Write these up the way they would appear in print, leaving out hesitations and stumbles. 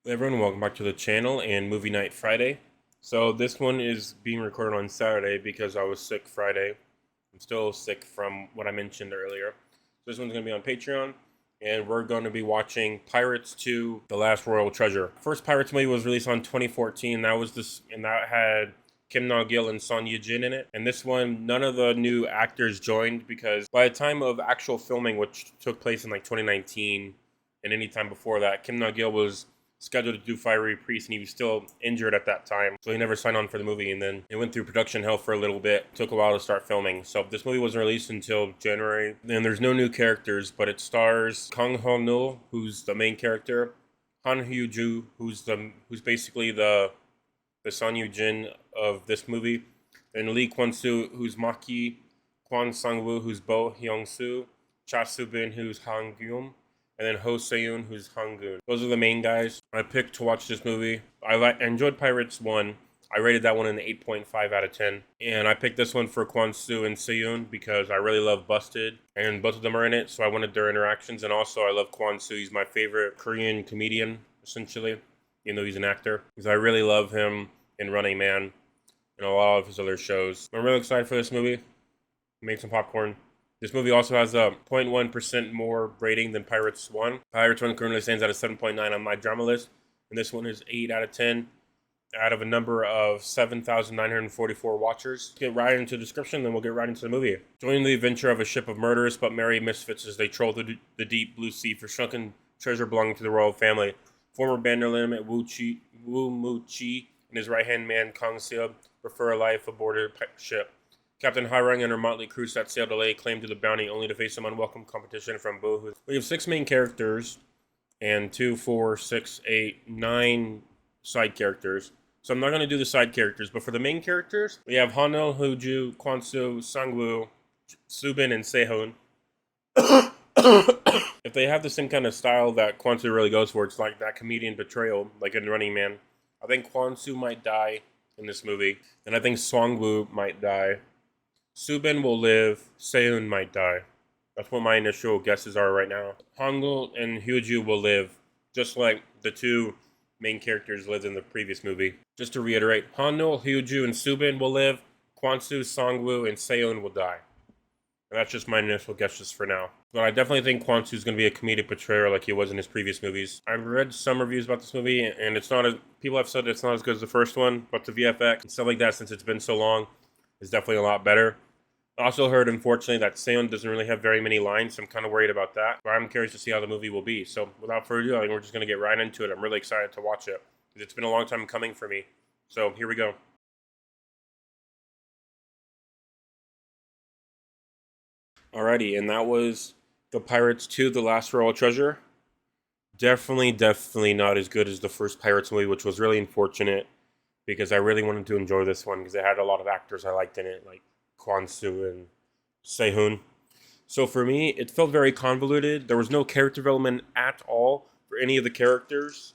Hey everyone, welcome back to the channel and Movie Night Friday. So this one is being recorded on Saturday because I was sick Friday. I'm still sick from what I mentioned earlier. So this one's going to be on Patreon, and we're going to be watching Pirates 2: The Last Royal Treasure. First Pirates movie was released on 2014. That had Kim Na-gil and Son Ye-jin in it. And this one, none of the new actors joined because by the time of actual filming, which took place in like 2019 and any time before that, Kim Na-gil was scheduled to do Fiery Priest, and he was still injured at that time, so he never signed on for the movie. And then it went through production hell for a little bit. It took a while to start filming, so this movie wasn't released until January. And there's no new characters, but it stars Kang Ho-nul, who's the main character, Han Hyo-joo, who's basically the Son Ye-jin of this movie, and Lee Kwon-soo, who's Maki, Kwon Sang-woo, who's Bo Hyung-soo, Cha Soo-bin, who's Han Gyum, and then Ho Se-yoon, who's Hang-gun. Those are the main guys I picked to watch this movie. I enjoyed Pirates 1. I rated that one an 8.5 out of 10. And I picked this one for Kwon-soo and Se-yoon because I really love Busted, and both of them are in it, so I wanted their interactions. And also, I love Kwon-soo. He's my favorite Korean comedian, essentially, even though he's an actor, because I really love him in Running Man and a lot of his other shows. I'm really excited for this movie. Made some popcorn. This movie also has a 0.1% more rating than Pirates 1. Pirates 1 currently stands at a 7.9 on my drama list, and this one is 8 out of 10 out of a number of 7,944 watchers. Get right into the description, then we'll get right into the movie. Joining the adventure of a ship of murderous but merry misfits as they troll the deep blue sea for shrunken treasure belonging to the royal family. Former Bannerman Wu Mu-chi and his right-hand man Kang Seo prefer a life aboard a ship. Captain Hairang and her motley crew set sail to lay claim to the bounty, only to face some unwelcome competition from Bohu. We have 6 main characters and 2, 4, 6, 8, 9 side characters. So I'm not going to do the side characters, but for the main characters, we have Hanul, Hooju, Kwon-soo, Sang-woo, Soo-bin, and Se-hoon. If they have the same kind of style that Kwon-soo really goes for, it's like that comedian betrayal, like in Running Man. I think Kwon-soo might die in this movie, and I think Sang-woo might die. Soo-bin will live, Se-hoon might die. That's what my initial guesses are right now. Hangul and Hyo-ju will live, just like the 2 main characters lived in the previous movie. Just to reiterate, Hangul, Hyo-ju, and Soo-bin will live, Kwon-soo, Sang-woo, and Se-hoon will die. And that's just my initial guesses for now. But I definitely think Kwon-soo is going to be a comedic betrayer like he was in his previous movies. I've read some reviews about this movie, and it's not as people have said it's not as good as the first one, but the VFX and stuff like that, since it's been so long, is definitely a lot better. I also heard, unfortunately, that Se-hoon doesn't really have very many lines, so I'm kind of worried about that. But I'm curious to see how the movie will be. So without further ado, I think we're just going to get right into it. I'm really excited to watch it, because it's been a long time coming for me. So here we go. Alrighty, and that was The Pirates 2: The Last Royal Treasure. Definitely not as good as the first Pirates movie, which was really unfortunate, because I really wanted to enjoy this one, because it had a lot of actors I liked in it, like Kwon-soo and Se-hoon. So for me, it felt very convoluted. There was no character development at all for any of the characters.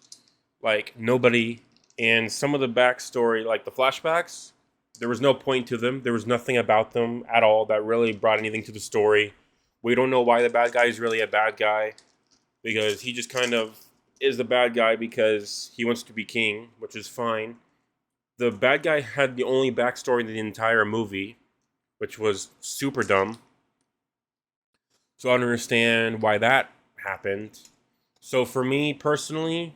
Like, nobody. And some of the backstory, like the flashbacks, there was no point to them. There was nothing about them at all that really brought anything to the story. We don't know why the bad guy is really a bad guy, because he just kind of is the bad guy because he wants to be king, which is fine. The bad guy had the only backstory in the entire movie, which was super dumb. So I don't understand why that happened. So for me personally,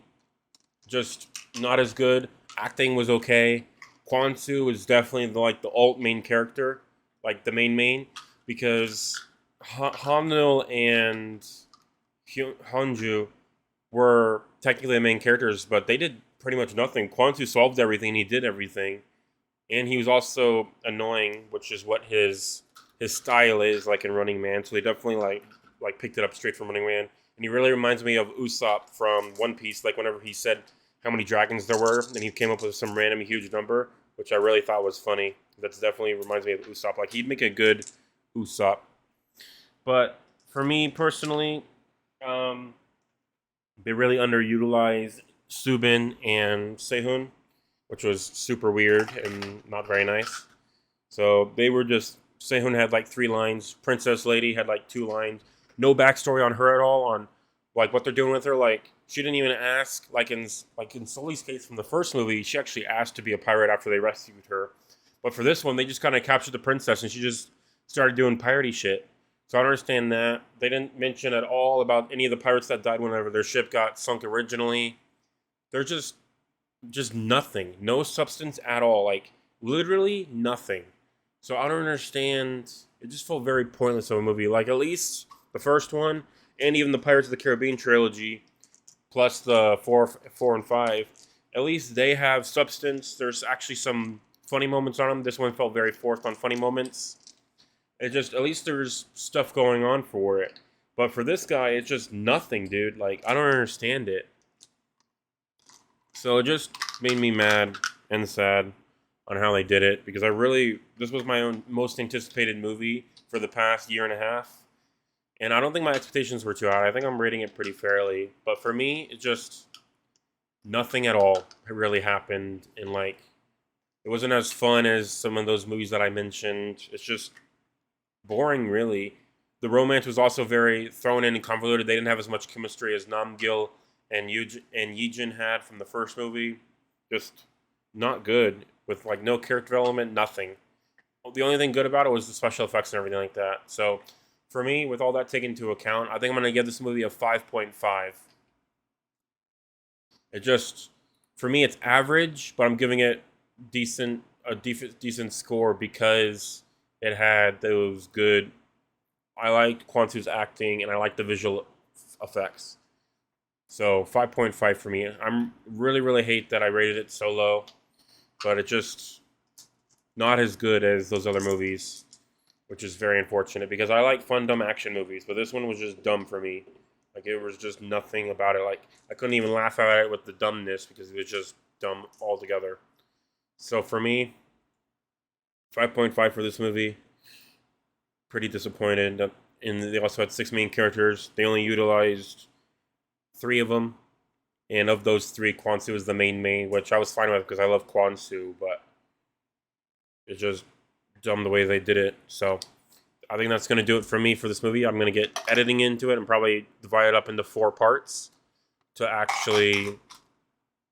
just not as good. Acting was okay. Kwon-soo is definitely like the alt main character, like the main, because Hamnil and Hanju were technically the main characters, but they did pretty much nothing. Kwon-soo solved everything. He did everything, and he was also annoying, which is what his style is like in Running Man. So they definitely like picked it up straight from Running Man, and he really reminds me of Usopp from One Piece. Like whenever he said how many dragons there were, and he came up with some random huge number, which I really thought was funny. That's definitely reminds me of Usopp. Like he'd make a good Usopp. But for me personally, um, they really underutilized Subin and Se-hoon, which was super weird and not very nice. So they were just Se-hoon had like 3 lines. Princess Lady had like 2 lines. No backstory on her at all, on like what they're doing with her. Like She didn't even ask, like in Sully's case from the first movie, she actually asked to be a pirate after they rescued her. But for this one, they just kind of captured the princess and she just started doing piratey shit. So I don't understand that. They didn't mention at all about any of the pirates that died whenever their ship got sunk originally. They're just nothing. No substance at all. Like literally nothing. So I don't understand. It just felt very pointless of a movie. Like at least the first one and even the Pirates of the Caribbean trilogy, plus the four and five, at least they have substance. There's actually some funny moments on them. This one felt very forced on funny moments. It just at least there's stuff going on for it. But for this guy, it's just nothing, dude. Like I don't understand it. So it just made me mad and sad on how they did it because this was my own most anticipated movie for the past year and a half. And I don't think my expectations were too high. I think I'm rating it pretty fairly. But for me, it just nothing at all really happened. And like, it wasn't as fun as some of those movies that I mentioned. It's just boring, really. The romance was also very thrown in and convoluted. They didn't have as much chemistry as Namgil and Yijin had from the first movie. Just not good with like no character development, nothing. The only thing good about it was the special effects and everything like that. So for me, with all that taken into account, I think I'm going to give this movie a 5.5. It just, for me, it's average, but I'm giving it decent score because it had those good. I liked Kwansu's acting and I liked the visual effects. So 5.5 for me. I'm really hate that I rated it so low, but it just not as good as those other movies, which is very unfortunate because I like fun, dumb action movies, but this one was just dumb for me. Like it was just nothing about it. Like I couldn't even laugh at it with the dumbness because it was just dumb altogether. So for me, 5.5 for this movie. Pretty disappointed. And they also had 6 main characters. They only utilized 3 of them. And of those 3, Kwansu was the main, which I was fine with because I love Kwansu, but it's just dumb the way they did it. So I think that's going to do it for me for this movie. I'm going to get editing into it and probably divide it up into 4 parts to actually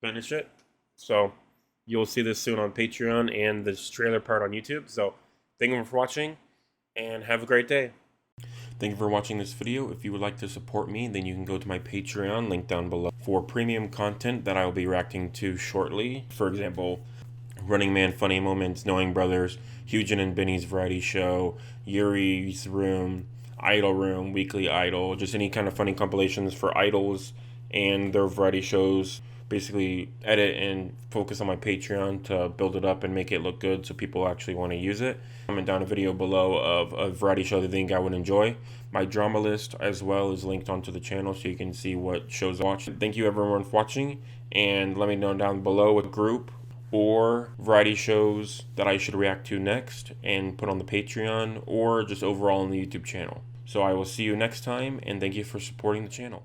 finish it. So you'll see this soon on Patreon and this trailer part on YouTube. So thank you for watching and have a great day. Thank you for watching this video. If you would like to support me, then you can go to my Patreon, link down below, for premium content that I will be reacting to shortly. For example, Running Man Funny Moments, Knowing Brothers, Hyujin and Benny's Variety Show, Yuri's Room, Idol Room, Weekly Idol, just any kind of funny compilations for idols and their variety shows. Basically edit and focus on my Patreon to build it up and make it look good so people actually want to use it. Comment down a video below of a variety show that they think I would enjoy. My drama list as well is linked onto the channel so you can see what shows I watch. Thank you everyone for watching, and let me know down below what group or variety shows that I should react to next and put on the Patreon or just overall on the YouTube channel. So I will see you next time, and thank you for supporting the channel.